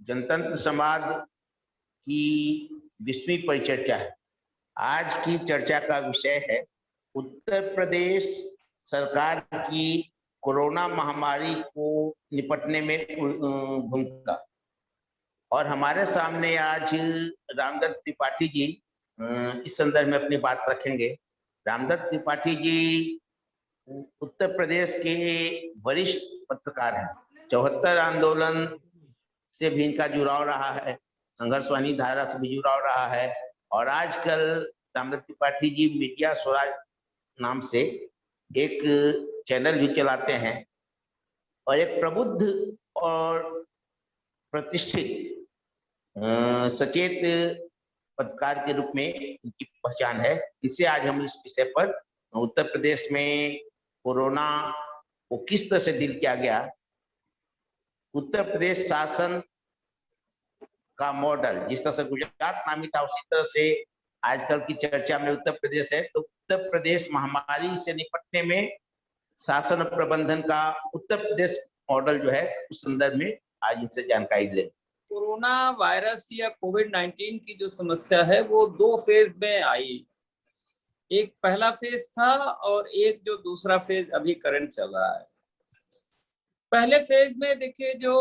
जनतंत्र समाज की 20वीं परिचर्चा है। आज की चर्चा का विषय है उत्तर प्रदेश सरकार की कोरोना महामारी को निपटने में भूमिका। और हमारे सामने आज रामदत्त त्रिपाठी जी इस संदर्भ में अपनी बात रखेंगे। रामदत्त त्रिपाठी जी उत्तर प्रदेश के वरिष्ठ पत्रकार हैं। 74 आंदोलन से भी इनका जुड़ाव रहा है, संघर्षवाणी धारा से भी जुड़ाव रहा है। और आजकल रामदत्त त्रिपाठी जी मीडिया स्वराज नाम से एक चैनल भी चलाते हैं और एक प्रबुद्ध और प्रतिष्ठित सचेत पत्रकार के रूप में इनकी पहचान है। इनसे आज हम इस विषय पर उत्तर प्रदेश में कोरोना को किस तरह से डील किया गया, उत्तर प्रदेश शासन का मॉडल जिस तरह से गुजरात नामी था उसी तरह से आजकल की चर्चा में उत्तर प्रदेश है, तो उत्तर प्रदेश महामारी से निपटने में शासन और प्रबंधन का उत्तर प्रदेश मॉडल जो है उस संदर्भ में आज इनसे जानकारी लें। कोरोना वायरस या कोविड-19 की जो समस्या है वो दो फेज में आई। एक पहला फेज था और एक जो दूसरा फेज अभी करंट चल रहा है। पहले फेज में देखिए जो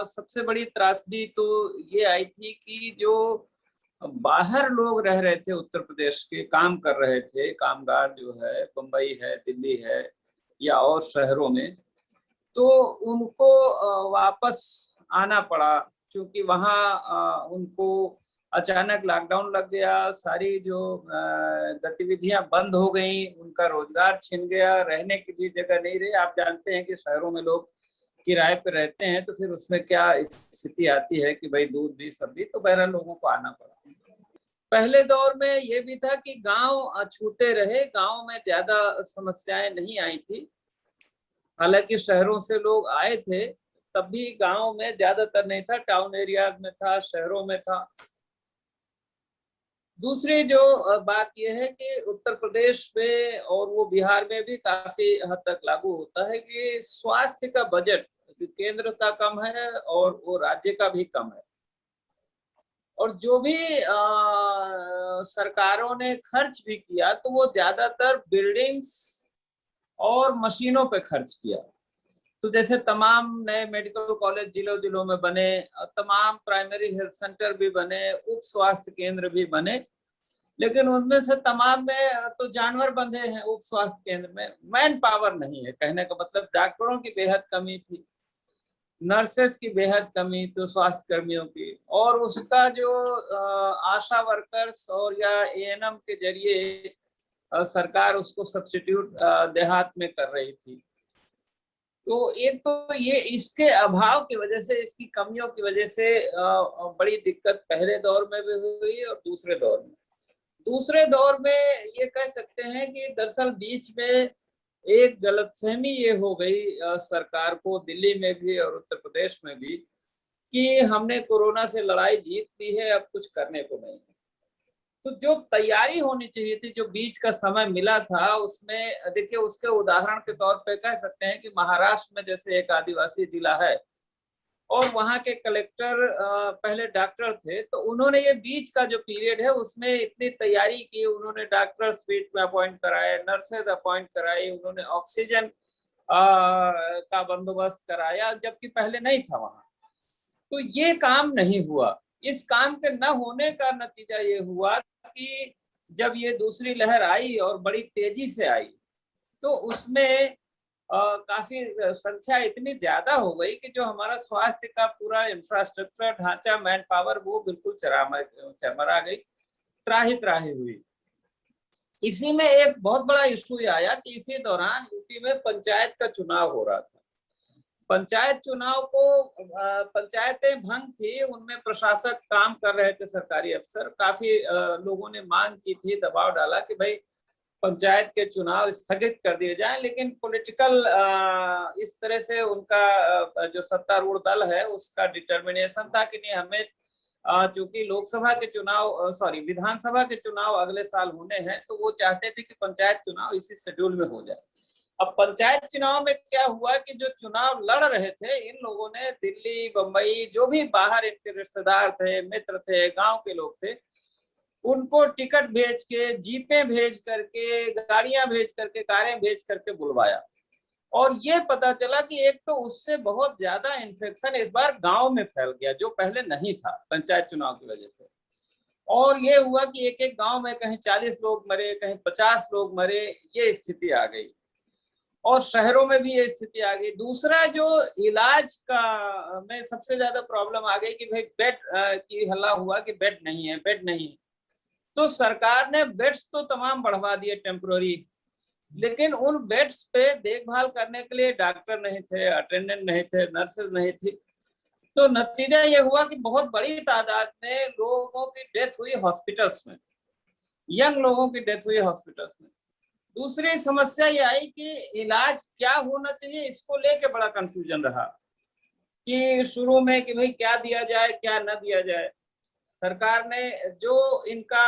सबसे बड़ी त्रासदी तो ये आई थी कि जो बाहर लोग रह रहे थे उत्तर प्रदेश के, काम कर रहे थे, कामगार जो है बम्बई है, दिल्ली है या और शहरों में, तो उनको वापस आना पड़ा क्योंकि वहाँ उनको अचानक लॉकडाउन लग गया, सारी जो गतिविधियां बंद हो गई, उनका रोजगार छिन गया, रहने की भी जगह नहीं रही। आप जानते हैं कि शहरों में लोग किराए पे रहते हैं तो फिर उसमें क्या स्थिति आती है कि भाई दूध भी सब्जी, तो बहरहाल लोगों को आना पड़ा। पहले दौर में ये भी था कि गांव छूटे रहे, गांव में ज्यादा समस्याएं नहीं आई थी। हालांकि शहरों से लोग आए थे तब भी गांव में ज्यादातर नहीं था, टाउन एरियाज में था, शहरों में था। दूसरी जो बात यह है कि उत्तर प्रदेश में और वो बिहार में भी काफी हद तक लागू होता है कि स्वास्थ्य का बजट केंद्र का कम है और वो राज्य का भी कम है। और जो भी सरकारों ने खर्च भी किया तो वो ज्यादातर बिल्डिंग्स और मशीनों पे खर्च किया। तो जैसे तमाम नए मेडिकल कॉलेज जिलों जिलों में बने, तमाम प्राइमरी हेल्थ सेंटर भी बने, उप स्वास्थ्य केंद्र भी बने, लेकिन उनमें से तमाम में तो जानवर बंधे हैं। उप स्वास्थ्य केंद्र में मैन पावर नहीं है, कहने का मतलब डॉक्टरों की बेहद कमी थी, नर्सेस की बेहद कमी, तो स्वास्थ्य कर्मियों की, और उसका जो आशा वर्कर्स और या एएनएम के जरिए सरकार उसको सब्स्टिट्यूट देहात में कर रही थी। तो एक तो ये इसके अभाव की वजह से, इसकी कमियों की वजह से बड़ी दिक्कत पहले दौर में भी हुई और दूसरे दौर में ये कह सकते हैं कि दरअसल बीच में एक गलतफहमी ये हो गई सरकार को, दिल्ली में भी और उत्तर प्रदेश में भी, कि हमने कोरोना से लड़ाई जीत ली है, अब कुछ करने को नहीं। तो जो तैयारी होनी चाहिए थी, जो बीच का समय मिला था, उसमें देखिए उसके उदाहरण के तौर पे कह सकते हैं कि महाराष्ट्र में जैसे एक आदिवासी जिला है और वहाँ के कलेक्टर पहले डॉक्टर थे, तो उन्होंने ये बीच का जो पीरियड है उसमें इतनी तैयारी की, उन्होंने डॉक्टर्स बीच में अपॉइंट कराए, नर्सेज अपॉइंट कराई, उन्होंने ऑक्सीजन का बंदोबस्त कराया, जबकि पहले नहीं था वहाँ। तो ये काम नहीं हुआ। इस काम के न होने का नतीजा ये हुआ कि जब ये दूसरी लहर आई और बड़ी तेजी से आई, तो उसमें काफी संख्या इतनी ज्यादा हो गई कि जो हमारा स्वास्थ्य का पूरा इंफ्रास्ट्रक्चर ढांचा, मैन पावर, वो बिल्कुल चरमरा गई, त्राही त्राही हुई। इसी में एक बहुत बड़ा इशू आया कि इसी दौरान यूपी में पंचायत का चुनाव हो रहा था। पंचायत चुनाव को पंचायतें भंग थी, उनमें प्रशासक काम कर रहे थे, सरकारी अफसर। काफी लोगों ने मांग की थी, दबाव डाला कि भाई पंचायत के चुनाव स्थगित कर दिए जाएं, लेकिन पॉलिटिकल इस तरह से उनका जो सत्तारूढ़ दल है उसका डिटर्मिनेशन था कि नहीं, हमें चूंकि लोकसभा के चुनाव विधानसभा के चुनाव अगले साल होने हैं, तो वो चाहते थे कि पंचायत चुनाव इसी शेड्यूल में हो जाए। अब पंचायत चुनाव में क्या हुआ कि जो चुनाव लड़ रहे थे, इन लोगों ने दिल्ली, बंबई, जो भी बाहर इनके रिश्तेदार थे, मित्र थे, गांव के लोग थे, उनको टिकट भेज के, जीपें भेज करके, गाड़ियां भेज करके, कारें भेज करके बुलवाया। और ये पता चला कि एक तो उससे बहुत ज्यादा इन्फेक्शन इस बार गांव में फैल गया, जो पहले नहीं था पंचायत चुनाव की वजह से। और ये हुआ कि एक एक गांव में कहीं 40 लोग मरे, कहीं 50 लोग मरे, ये स्थिति आ गई। और शहरों में भी ये स्थिति आ गई। दूसरा, जो इलाज का में सबसे ज्यादा प्रॉब्लम आ गई कि भाई बेड की हल्ला हुआ कि बेड नहीं है, बेड नहीं है। तो सरकार ने बेड्स तो तमाम बढ़वा दिए टेम्पोररी, लेकिन उन बेड्स पे देखभाल करने के लिए डॉक्टर नहीं थे, अटेंडेंट नहीं थे, नर्सेज नहीं थी। तो नतीजा ये हुआ कि बहुत बड़ी तादाद में लोगों की डेथ हुई हॉस्पिटल्स में, यंग लोगों की डेथ हुई हॉस्पिटल्स में। दूसरी समस्या ये आई कि इलाज क्या होना चाहिए, इसको लेके बड़ा कंफ्यूजन रहा कि शुरू में कि भाई क्या दिया जाए, क्या न दिया जाए। सरकार ने जो इनका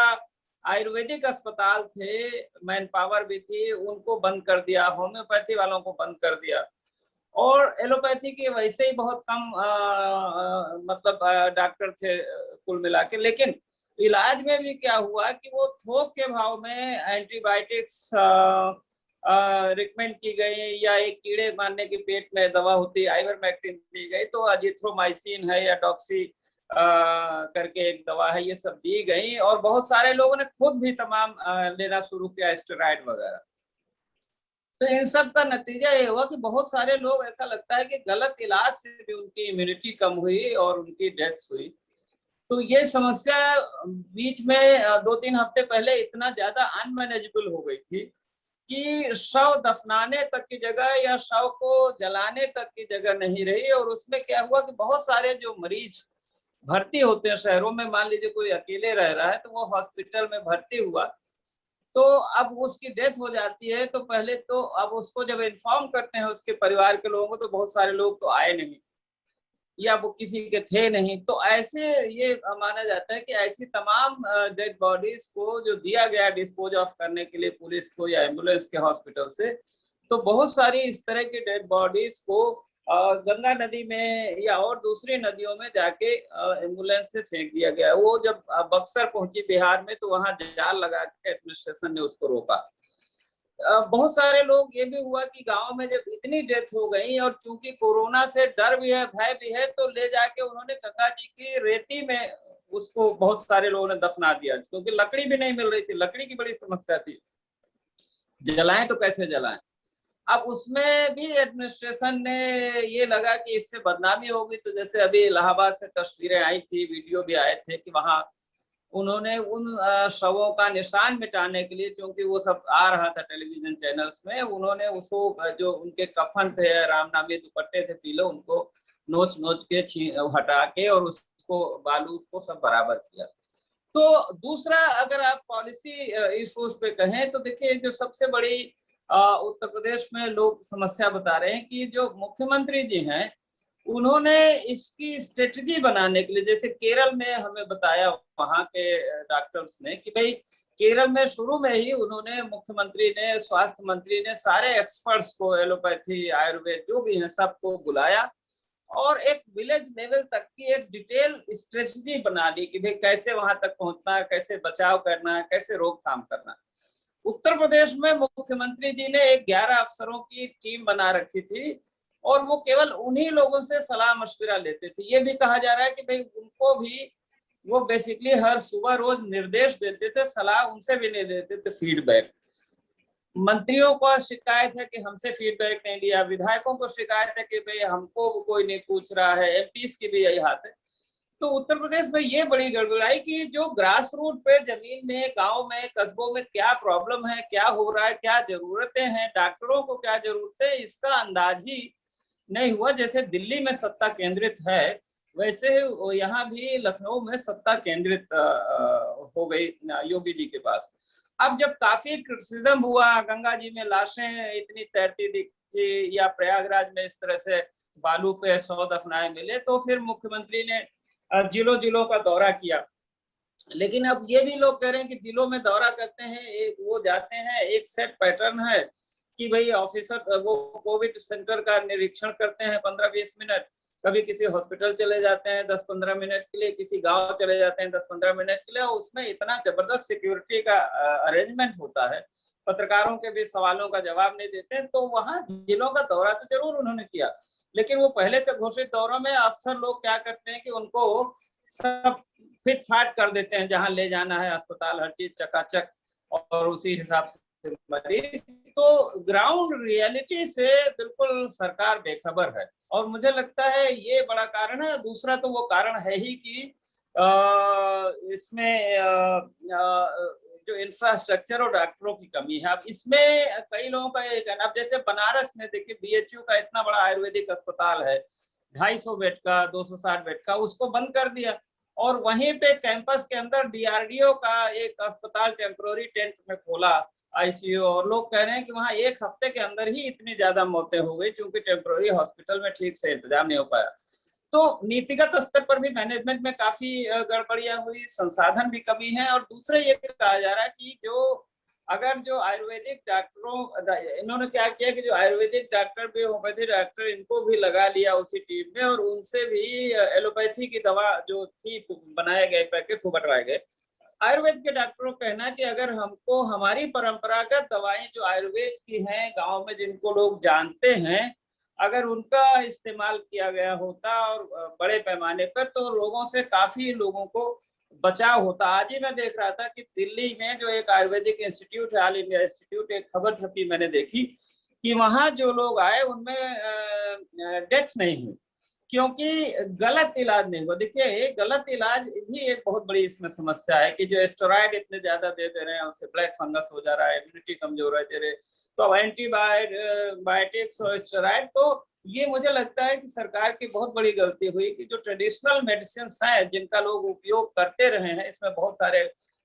आयुर्वेदिक अस्पताल थे, मैन पावर भी थी, उनको बंद कर दिया, होम्योपैथी वालों को बंद कर दिया। और एलोपैथी के वैसे ही बहुत कम मतलब डॉक्टर थे कुल मिला के। लेकिन इलाज में भी क्या हुआ कि वो थोक के भाव में एंटीबायोटिक्स रिकमेंड की गई, या एक कीड़े मारने की पेट में दवा होती है आइवरमेक्टिन दी गई, तो अजिथ्रोमाइसिन है या डॉक्सी करके एक दवा है, ये सब दी गई। और बहुत सारे लोगों ने खुद भी तमाम लेना शुरू किया, स्टेरॉइड वगैरह। तो इन सब का नतीजा ये हुआ कि बहुत सारे लोग, ऐसा लगता है कि गलत इलाज से भी उनकी इम्यूनिटी कम हुई और उनकी डेथ हुई। तो ये समस्या बीच में 2-3 हफ्ते पहले इतना ज्यादा अनमैनेजेबल हो गई थी कि शव दफनाने तक की जगह या शव को जलाने तक की जगह नहीं रही। और उसमें क्या हुआ कि बहुत सारे जो मरीज भर्ती होते हैं शहरों में, मान लीजिए कोई अकेले रह रहा है तो वो हॉस्पिटल में भर्ती हुआ, तो अब उसकी डेथ हो जाती है। तो पहले तो अब उसको जब इन्फॉर्म करते हैं उसके परिवार के लोगों को, तो बहुत सारे लोग तो आए नहीं या वो किसी के थे नहीं। तो ऐसे ये माना जाता है कि ऐसी तमाम डेड बॉडीज को जो दिया गया डिस्पोज ऑफ करने के लिए पुलिस को या एम्बुलेंस के हॉस्पिटल से, तो बहुत सारी इस तरह की डेड बॉडीज को गंगा नदी में या और दूसरी नदियों में जाके एम्बुलेंस से फेंक दिया गया। वो जब बक्सर पहुंची बिहार में, तो वहां जाल लगा के एडमिनिस्ट्रेशन ने उसको रोका। बहुत सारे लोग, ये भी हुआ कि गांव में जब इतनी डेथ हो गई और चूंकि कोरोना से डर भी है, भय भी है, तो ले जाके उन्होंने गंगा जी की रेती में उसको बहुत सारे लोगों ने दफना दिया, क्योंकि लकड़ी भी नहीं मिल रही थी, लकड़ी की बड़ी समस्या थी, जलाएं तो कैसे जलाएं। अब उसमें भी एडमिनिस्ट्रेशन ने ये लगा कि इससे बदनामी होगी, तो जैसे अभी इलाहाबाद से तस्वीरें आई थी, वीडियो भी आए थे कि वहां उन्होंने उन शवों का निशान मिटाने के लिए, क्योंकि वो सब आ रहा था टेलीविजन चैनल्स में, उन्होंने उसको जो उनके कफन थे, रामनामी दुपट्टे थे पीले, उनको नोच नोच के हटा के और उसको बालू को सब बराबर किया। तो दूसरा, अगर आप पॉलिसी इश्यूज पे कहें तो देखिए, जो सबसे बड़ी उत्तर प्रदेश में लोग समस्या बता रहे हैं कि जो मुख्यमंत्री जी हैं, उन्होंने इसकी स्ट्रेटजी बनाने के लिए, जैसे केरल में हमें बताया वहां के डॉक्टर्स ने कि भाई केरल में शुरू में ही उन्होंने, मुख्यमंत्री ने, स्वास्थ्य मंत्री ने सारे एक्सपर्ट्स को, एलोपैथी, आयुर्वेद जो भी हैं, सबको बुलाया और एक विलेज लेवल तक की एक डिटेल स्ट्रेटजी बना ली कि भाई कैसे वहां तक पहुंचना है, कैसे बचाव करना है, कैसे रोकथाम करना है। उत्तर प्रदेश में मुख्यमंत्री जी ने एक 11 अफसरों की टीम बना रखी थी और वो केवल उन्हीं लोगों से सलाह मशविरा लेते थे। ये भी कहा जा रहा है कि भाई उनको भी वो बेसिकली हर सुबह रोज निर्देश देते थे, सलाह उनसे भी नहीं देते थे, फीडबैक। मंत्रियों को शिकायत है कि हमसे फीडबैक नहीं लिया, विधायकों को शिकायत है कि भाई हमको कोई नहीं पूछ रहा है, एमपीस की भी यही हाथ है। तो उत्तर प्रदेश में ये बड़ी गड़बड़ाई कि जो ग्रास रूट पे जमीन में, गांव में, कस्बों में क्या प्रॉब्लम है, क्या हो रहा है, क्या जरूरतें हैं, डॉक्टरों को क्या जरूरत है, इसका अंदाज ही नहीं हुआ। जैसे दिल्ली में सत्ता केंद्रित है, वैसे यहाँ भी लखनऊ में सत्ता केंद्रित हो गई योगी जी के पास। अब जब काफी क्रिटिसिज्म हुआ, गंगा जी में लाशें इतनी तैरती दिखी या प्रयागराज में इस तरह से बालू पे 100 दफनाए मिले, तो फिर मुख्यमंत्री ने जिलों जिलों का दौरा किया। लेकिन अब ये भी लोग कह रहे हैं कि जिलों में दौरा करते हैं, एक वो जाते हैं, एक सेट पैटर्न है, कि भाई ऑफिसर वो कोविड सेंटर का निरीक्षण करते हैं 15-20 मिनट, कभी किसी हॉस्पिटल चले जाते हैं 10-15 मिनट के लिए, किसी गांव चले जाते हैं 10-15 मिनट के लिए, उसमें इतना जबरदस्त सिक्योरिटी का अरेंजमेंट होता है, पत्रकारों के भी सवालों का जवाब नहीं देते। तो वहां जिलों का दौरा तो जरूर उन्होंने किया, लेकिन वो पहले से घोषित दौरों में अफसर लोग क्या करते हैं कि उनको सब फिट फाट कर देते हैं, जहां ले जाना है अस्पताल हर चीज चकाचक, और उसी हिसाब से मरीज। तो ग्राउंड रियलिटी से बिल्कुल सरकार बेखबर है, और मुझे लगता है ये बड़ा कारण है। दूसरा तो वो कारण है ही कि इसमें जो इंफ्रास्ट्रक्चर और डॉक्टरों की कमी है। अब इसमें कई लोगों का ये कहना, अब जैसे बनारस में देखिए बीएचयू का इतना बड़ा आयुर्वेदिक अस्पताल है, 250 बेड का, 260 बेड का, उसको बंद कर दिया, और वहीं पे कैंपस के अंदर डीआरडीओ का एक अस्पताल टेम्पोररी टेंट में खोला आईसीयू, और लोग कह रहे हैं कि वहां एक हफ्ते के अंदर ही इतनी ज्यादा मौतें हो गई, क्योंकि टेम्पोररी हॉस्पिटल में ठीक से इंतजाम नहीं हो पाया। तो नीतिगत स्तर पर भी मैनेजमेंट में काफी गड़बड़ियां हुई, संसाधन भी कमी है। और दूसरा ये कहा जा रहा है कि जो आयुर्वेदिक डॉक्टरों, इन्होंने क्या किया कि जो आयुर्वेदिक डॉक्टर भी, होम्योपैथी डॉक्टर, इनको भी लगा लिया उसी टीम में, और उनसे भी एलोपैथी की दवा जो थी बनाए गए पैकेट वो बंटवाए गए। आयुर्वेद के डॉक्टरों का कहना है कि अगर हमको हमारी परंपरागत दवाएं जो आयुर्वेद की हैं, गांव में जिनको लोग जानते हैं, अगर उनका इस्तेमाल किया गया होता और बड़े पैमाने पर, तो लोगों से काफी लोगों को बचाव होता। आज ही मैं देख रहा था कि दिल्ली में जो एक आयुर्वेदिक इंस्टीट्यूट है, ऑल इंडिया इंस्टीट्यूट, एक खबर छपी मैंने देखी कि वहां जो लोग आए उनमें डेथ नहीं हुई, क्योंकि गलत इलाज नहीं हुआ। देखिए गलत इलाज भी एक बहुत बड़ी इसमें समस्या है कि जो स्टेरॉइड इतने ज्यादा दे रहे हैं, उससे ब्लैक फंगस हो जा रहा है, इम्यूनिटी कमजोर है तेरे, तो अब एंटीबायोटिक्स और स्टेरॉइड, तो ये मुझे लगता है कि सरकार की बहुत बड़ी गलती हुई कि जो ट्रेडिशनल मेडिसिन हैं जिनका लोग उपयोग करते रहे हैं, इसमें बहुत सारे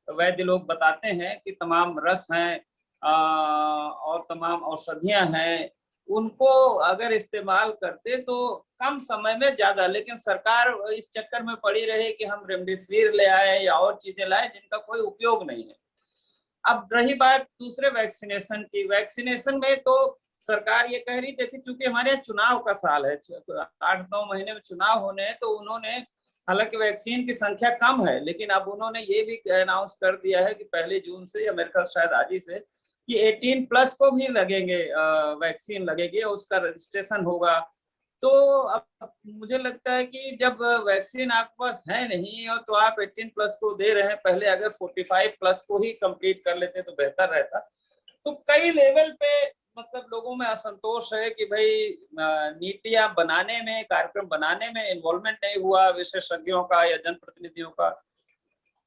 वैद्य लोग बताते हैं कि तमाम रस हैं और तमाम औषधियां हैं, उनको अगर इस्तेमाल करते तो कम समय में ज्यादा, लेकिन सरकार इस चक्कर में पड़ी रही कि हम रेमडेसिविर ले आए या और चीजें लाए जिनका कोई उपयोग नहीं है। अब रही बात दूसरे वैक्सीनेशन की, वैक्सीनेशन में तो सरकार ये कह रही, देखिए चूंकि हमारे यहाँ चुनाव का साल है, 8-9 महीने में चुनाव होने हैं, तो उन्होंने, हालांकि वैक्सीन की संख्या कम है, लेकिन अब उन्होंने ये भी अनाउंस कर दिया है कि 1 जून से, या मेरे ख्याल शायद आज ही से, कि 18+ को भी लगेंगे, वैक्सीन लगेगी, उसका रजिस्ट्रेशन होगा। तो अब मुझे लगता है कि जब वैक्सीन आपके पास है नहीं और तो आप 18+ को दे रहे हैं, पहले अगर 45+ को ही कंप्लीट कर लेते तो बेहतर रहता। तो कई लेवल पे मतलब लोगों में असंतोष है कि भाई नीतियां बनाने में, कार्यक्रम बनाने में इन्वॉल्वमेंट नहीं हुआ विशेषज्ञों का या जनप्रतिनिधियों का,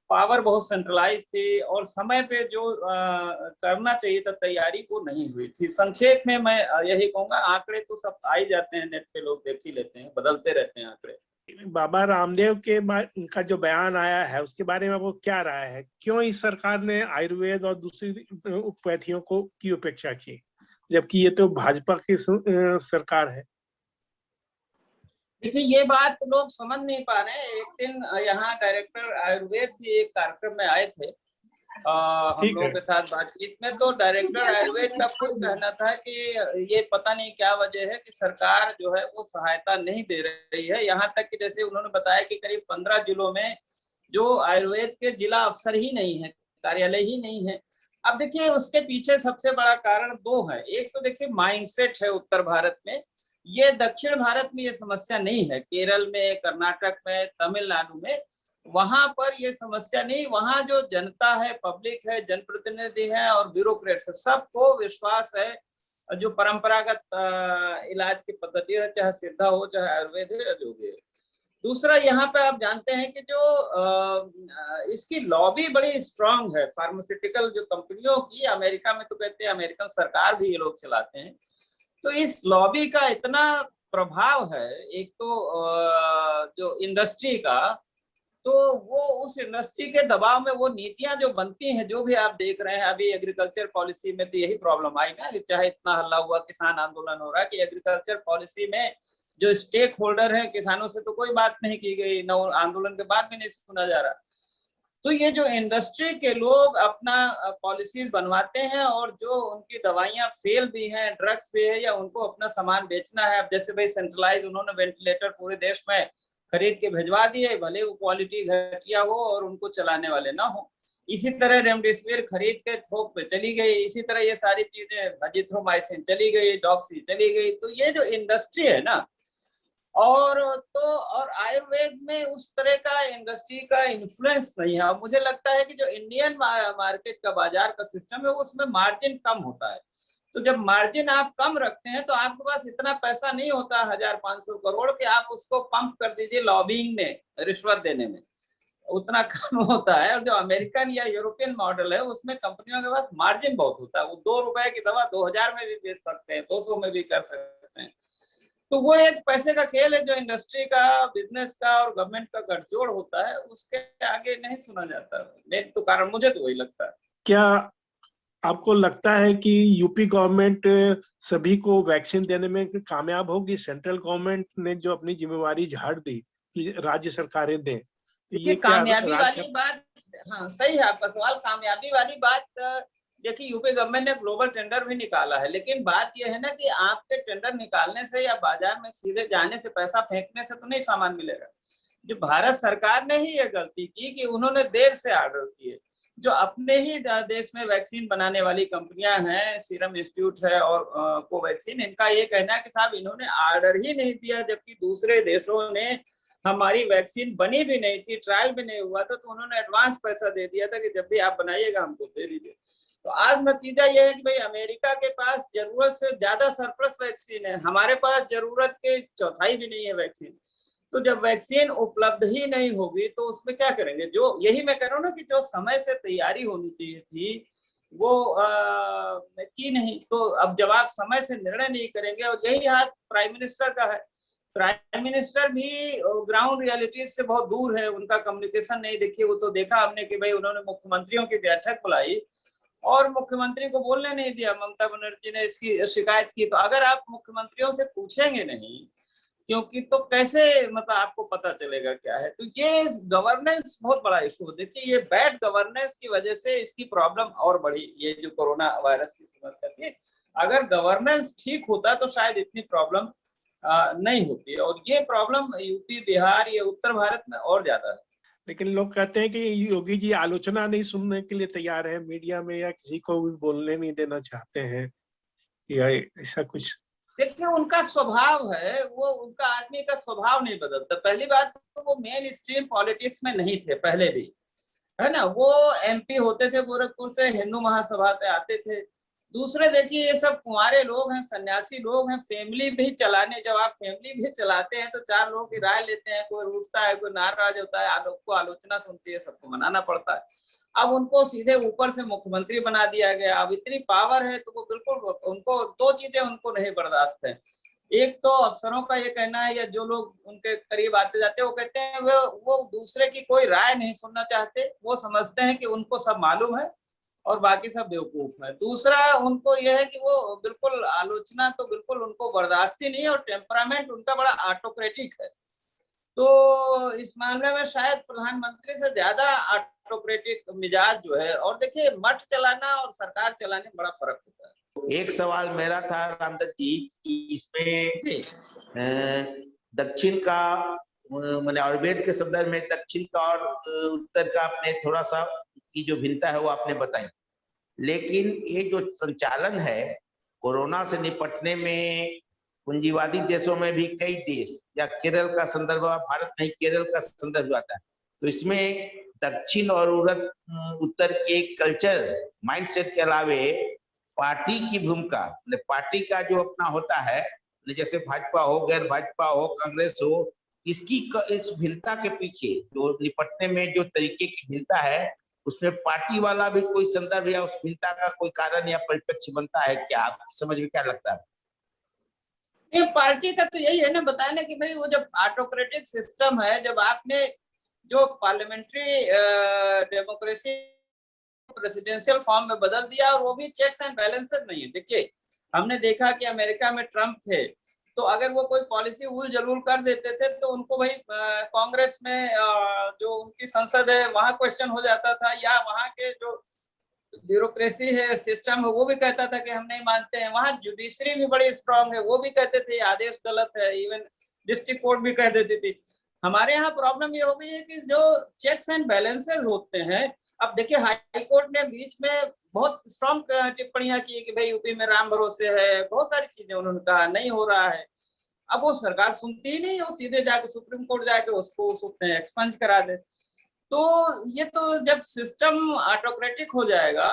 पावर बहुत सेंट्रलाइज थी, और समय पे जो करना चाहिए था तैयारी वो नहीं हुई थी। संक्षेप में मैं यही कहूंगा, आंकड़े तो सब आ ही जाते हैं, नेट पे लोग देख ही लेते हैं, बदलते रहते हैं आंकड़े। बाबा रामदेव के बाद उनका जो बयान आया है उसके बारे में वो क्या राय है? क्यों इस सरकार ने आयुर्वेद और दूसरी उपैथियों को की उपेक्षा की, जबकि ये तो भाजपा की सरकार है? देखिए ये बात लोग समझ नहीं पा रहे हैं। एक दिन यहाँ डायरेक्टर आयुर्वेद भी एक कार्यक्रम में आए थे हम लोगों के साथ बातचीत में, तो डायरेक्टर आयुर्वेद का खुद कहना था कि ये पता नहीं क्या वजह है कि सरकार जो है वो सहायता नहीं दे रही है। यहाँ तक कि जैसे उन्होंने बताया कि करीब 15 जिलों में जो आयुर्वेद के जिला अफसर ही नहीं है, कार्यालय ही नहीं है। अब देखिए उसके पीछे सबसे बड़ा कारण 2 है। एक तो देखिए माइंडसेट है उत्तर भारत में, ये दक्षिण भारत में ये समस्या नहीं है, केरल में, कर्नाटक में, तमिलनाडु में, वहां पर ये समस्या नहीं। वहां जो जनता है, पब्लिक है, जनप्रतिनिधि है और ब्यूरोक्रेट्स है, सबको विश्वास है जो परंपरागत इलाज की पद्धति है, चाहे सिद्धा हो, चाहे आयुर्वेद है या जो भी है। दूसरा यहाँ पे आप जानते हैं कि जो इसकी लॉबी बड़ी स्ट्रांग है फार्मास्यूटिकल जो कंपनियों की, अमेरिका में तो कहते हैं अमेरिकन सरकार भी ये लोग चलाते हैं। तो इस लॉबी का इतना प्रभाव है, एक तो जो इंडस्ट्री का, तो वो उस इंडस्ट्री के दबाव में वो नीतियां जो बनती हैं, जो भी आप देख रहे हैं अभी एग्रीकल्चर पॉलिसी में, तो यही प्रॉब्लम आई ना, चाहे इतना हल्ला हुआ, किसान आंदोलन हो रहा है कि एग्रीकल्चर पॉलिसी में जो स्टेक होल्डर है किसानों से तो कोई बात नहीं की गई, न आंदोलन के बाद भी नहीं सुना जा रहा। तो ये जो इंडस्ट्री के लोग अपना पॉलिसीज बनवाते हैं और जो उनकी दवाइयां फेल भी हैं, ड्रग्स भी है, या उनको अपना सामान बेचना है, अब जैसे भाई सेंट्रलाइज उन्होंने वेंटिलेटर पूरे देश में खरीद के भिजवा दिए, भले वो क्वालिटी घटिया हो और उनको चलाने वाले ना हो। इसी तरह रेमडेसिविर खरीद के थोक पे चली गई, इसी तरह ये सारी चीजें, अजिथ्रोमाइसिन चली गई, डॉक्सी चली गई। तो ये जो इंडस्ट्री है ना, और आयुर्वेद में उस तरह का इंडस्ट्री का इन्फ्लुएंस नहीं है। मुझे लगता है कि जो इंडियन मार्केट का बाजार का सिस्टम है उसमें मार्जिन कम होता है। तो जब मार्जिन आप कम रखते हैं तो आपके पास इतना पैसा नहीं होता 1500 करोड़ कि आप उसको पंप कर दीजिए लॉबिंग में, रिश्वत देने में, उतना कम होता है। और जो अमेरिकन या यूरोपियन मॉडल है उसमें कंपनियों के पास मार्जिन बहुत होता है। वो 2 रुपए की दवा 2000 में भी बेच सकते हैं, 200 में भी कर सकते हैं। तो वो एक पैसे का खेल है जो इंडस्ट्री का, बिजनेस का और गवर्नमेंट का गठजोड़ होता है, उसके आगे नहीं सुना जाता। मेन तो कारण मुझे तो वही लगता है। क्या आपको लगता है कि यूपी गवर्नमेंट सभी को वैक्सीन देने में कामयाब होगी? सेंट्रल गवर्नमेंट ने जो अपनी जिम्मेवारी झाड़ दी कि राज्य सरकारें दें, तो ये क्या कामयाबी वाली बात, हाँ सही है आपका सवाल, कामयाबी वाली बात। देखिए यूपी गवर्नमेंट ने ग्लोबल टेंडर भी निकाला है, लेकिन बात यह है ना कि आपके टेंडर निकालने से या बाजार में सीधे जाने से, पैसा फेंकने से तो नहीं सामान मिलेगा। जो भारत सरकार ने ही ये गलती की कि उन्होंने देर से ऑर्डर किए। जो अपने ही देश में वैक्सीन बनाने वाली कंपनियां हैं, सीरम इंस्टीट्यूट है और कोवैक्सीन, इनका ये कहना है कि साहब इन्होंने ऑर्डर ही नहीं दिया, जबकि दूसरे देशों ने, हमारी वैक्सीन बनी भी नहीं थी, ट्रायल भी नहीं हुआ था, तो उन्होंने एडवांस पैसा दे दिया था कि जब भी आप बनाइएगा हमको दे दीजिए। तो आज नतीजा यह है कि भाई अमेरिका के पास जरूरत से ज्यादा सरप्लस वैक्सीन है, हमारे पास जरूरत के चौथाई भी नहीं है वैक्सीन। तो जब वैक्सीन उपलब्ध ही नहीं होगी तो उसमें क्या करेंगे? जो यही मैं कह रहा हूँ ना कि जो समय से तैयारी होनी चाहिए थी वो की नहीं। तो अब जब आप समय से निर्णय नहीं करेंगे, और यही हाथ प्राइम मिनिस्टर का है, प्राइम मिनिस्टर भी ग्राउंड रियलिटीज से बहुत दूर है, उनका कम्युनिकेशन नहीं। देखिए वो तो देखा हमने कि भाई उन्होंने मुख्यमंत्रियों की बैठक बुलाई और मुख्यमंत्री को बोलने नहीं दिया। ममता बनर्जी ने इसकी शिकायत की। तो अगर आप मुख्यमंत्रियों से पूछेंगे नहीं, क्योंकि तो कैसे मतलब आपको पता चलेगा क्या है? तो ये गवर्नेंस बहुत बड़ा इशू है। देखिए ये बैड गवर्नेंस की वजह से इसकी प्रॉब्लम और बढ़ी, ये जो कोरोना वायरस की समस्या थी। अगर गवर्नेंस ठीक होता तो शायद इतनी प्रॉब्लम नहीं होती। और ये प्रॉब्लम यूपी, बिहार, ये उत्तर भारत में और ज्यादा है। लेकिन लोग कहते हैं कि योगी जी आलोचना नहीं सुनने के लिए तैयार है मीडिया में, या किसी को भी बोलने नहीं देना चाहते हैं, या ऐसा कुछ? देखिए उनका स्वभाव है, वो उनका आदमी का स्वभाव नहीं बदलता। पहली बात तो वो मेन स्ट्रीम पॉलिटिक्स में नहीं थे पहले भी, है ना। वो एमपी होते थे गोरखपुर से, हिंदू महासभा से आते थे। दूसरे देखिए ये सब कुंवारे लोग हैं, सन्यासी लोग हैं, फैमिली भी चलाने, जब आप फैमिली भी चलाते हैं तो 4 लोगों की राय लेते हैं, कोई रूठता है, कोई नाराज होता है, को आलोचना सुनती है, सबको मनाना पड़ता है। अब उनको सीधे ऊपर से मुख्यमंत्री बना दिया गया। अब इतनी पावर है तो वो बिल्कुल, उनको 2 चीजें उनको नहीं बर्दाश्त है। एक तो अफसरों का ये कहना है, या जो लोग उनके करीब आते जाते हैं वो कहते हैं वो दूसरे की कोई राय नहीं सुनना चाहते। वो समझते हैं कि उनको सब मालूम है और बाकी सब बेवकूफ है। दूसरा उनको यह है कि वो बिल्कुल आलोचना तो बिल्कुल उनको बर्दाश्त ही नहीं है, और टेम्परामेंट उनका बड़ा ऑटोक्रेटिक है। तो इस मामले में शायद प्रधानमंत्री से ज्यादा ऑटोक्रेटिक मिजाज जो है। और देखिए मठ चलाना और सरकार चलाने में बड़ा फर्क होता है। एक सवाल मेरा था रामदत्त जी कि इसमें दक्षिण का, मैंने आयुर्वेद के संदर्भ में दक्षिण का और उत्तर का आपने थोड़ा सा की जो भिन्नता है वो आपने बताई, लेकिन ये जो संचालन है कोरोना से निपटने में पूंजीवादी देशों में भी कई देश, या केरल का संदर्भ, भारत नहीं केरल का संदर्भ आता है, तो इसमें दक्षिण और उत्तर के कल्चर माइंडसेट के अलावे पार्टी की भूमिका, पार्टी का जो अपना होता है, जैसे भाजपा हो, गैर भाजपा हो, कांग्रेस हो, इसकी इस भिन्नता के पीछे जो निपटने में जो तरीके की भिन्नता है, उसमें पार्टी वाला भी कोई संदर्भ या उस भिन्नता का कोई कारण या परिप्रेक्ष्य बनता है क्या? आपकी समझ में क्या लगता है? ये पार्टी का तो यही है ना, बताने कि भाई वो जब ऑटोक्रेटिक सिस्टम है, जब आपने जो पार्लियामेंट्री डेमोक्रेसी प्रेसिडेंशियल फॉर्म में बदल दिया, और वो भी चेक्स एंड बैलेंसेस नहीं है। देखिए हमने देखा कि अमेरिका में ट्रंप थे, तो अगर वो कोई पॉलिसी उल जलूल कर देते थे तो उनको भाई कांग्रेस में जो उनकी संसद है वहां क्वेश्चन हो जाता था, या वहां के जो ब्यूरोक्रेसी है, सिस्टम है, वो भी कहता था कि हम नहीं मानते हैं। वहां जुडिशरी भी बड़ी स्ट्रांग है, वो भी कहते थे आदेश गलत है, इवन डिस्ट्रिक्ट कोर्ट भी कह देती थी। हमारे यहाँ प्रॉब्लम ये हो गई है कि जो चेक्स एंड बैलेंसेस होते हैं, अब देखिए हाई कोर्ट ने बीच में बहुत स्ट्रांग टिप्पणियां की कि भाई यूपी में राम भरोसे है, बहुत सारी चीजें उन्होंने कहा नहीं हो रहा है। अब वो सरकार सुनती ही नहीं, वो सीधे जाके सुप्रीम कोर्ट जाके उसको एक्सपंज करा दे। तो ये तो जब सिस्टम ऑटोक्रेटिक हो जाएगा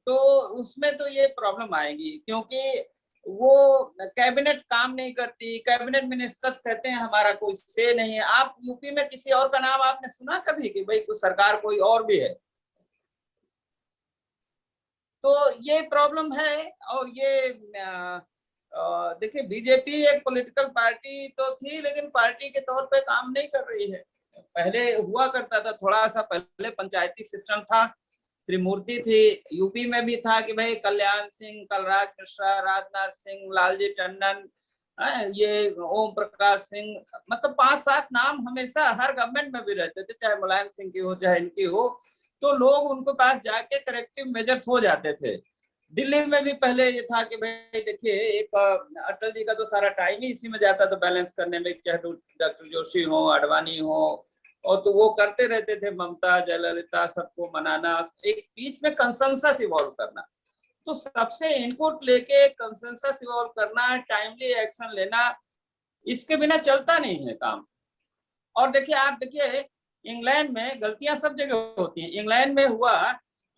तो उसमें तो ये प्रॉब्लम आएगी, क्योंकि वो कैबिनेट काम नहीं करती, कैबिनेट मिनिस्टर्स कहते हैं हमारा कोई से नहीं है। आप यूपी में किसी और का नाम आपने सुना कभी कि भाई कोई सरकार कोई और भी है? तो ये प्रॉब्लम है। और ये देखिए बीजेपी एक पॉलिटिकल पार्टी तो थी, लेकिन पार्टी के तौर पे काम नहीं कर रही है। पहले हुआ करता था, थोड़ा सा पहले पंचायती सिस्टम था, त्रिमूर्ति थी, यूपी में भी था कि भाई कल्याण सिंह, कलराज मिश्रा, राजनाथ सिंह, लालजी टंडन, ये ओम प्रकाश सिंह, मतलब 5-7 नाम हमेशा हर गवर्नमेंट में भी रहते थे, चाहे मुलायम सिंह की हो चाहे इनकी हो। तो लोग उनके पास जाके करेक्टिव मेजर्स हो जाते थे। दिल्ली में भी पहले ये था कि भाई देखिए एक अटल जी का तो सारा टाइम ही इसी में जाता था बैलेंस करने में, चाहे डॉक्टर जोशी हो, आडवाणी हो, और तो वो करते रहते थे, ममता, जयललिता, सबको मनाना, एक बीच में कंसेंसस इवॉल्व करना। तो सबसे इनपुट लेके कंसेंसस इवॉल्व करना, टाइमली एक्शन लेना, इसके बिना चलता नहीं है काम। और देखिए आप देखिए इंग्लैंड में गलतियां सब जगह होती हैं। इंग्लैंड में हुआ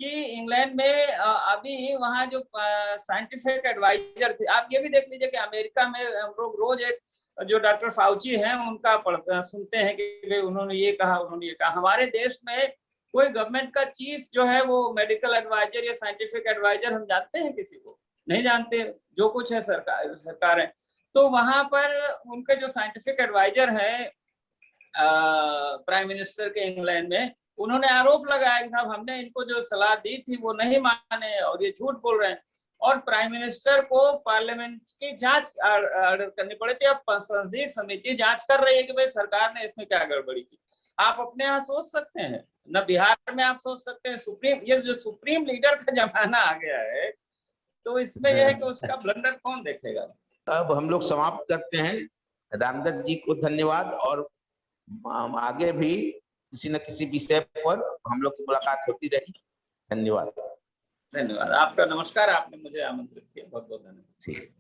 कि इंग्लैंड में अभी वहां जो साइंटिफिक एडवाइजर थे, आप ये भी देख लीजिए कि अमेरिका में हम लोग रोज एक जो डॉक्टर फाउची हैं उनका सुनते हैं कि भाई उन्होंने ये कहा, उन्होंने ये कहा। हमारे देश में कोई गवर्नमेंट का चीफ जो है वो मेडिकल एडवाइजर या साइंटिफिक एडवाइजर हम जानते हैं किसी को? नहीं जानते। जो कुछ है सरकार है। तो वहां पर उनके जो साइंटिफिक एडवाइजर है प्राइम मिनिस्टर के इंग्लैंड में, उन्होंने आरोप लगाया कि साहब हमने इनको जो सलाह दी थी वो नहीं माने और ये झूठ बोल रहे हैं। और प्राइम मिनिस्टर को पार्लियामेंट की जांच ऑर्डर करनी पड़ी थी। अब संसदीय समिति जांच कर रही है कि भाई सरकार ने इसमें क्या गड़बड़ी की। आप अपने यहाँ सोच सकते हैं, न बिहार में आप सोच सकते हैं। सुप्रीम, ये जो सुप्रीम लीडर का जमाना आ गया है, तो इसमें यह है कि उसका ब्लंडर कौन देखेगा। अब हम लोग समाप्त करते हैं। रामदत्त जी को धन्यवाद, और आगे भी किसी न किसी विषय पर हम लोग की मुलाकात होती रही। धन्यवाद। धन्यवाद आपका, नमस्कार। आपने मुझे आमंत्रित किया, बहुत बहुत धन्यवाद। ठीक।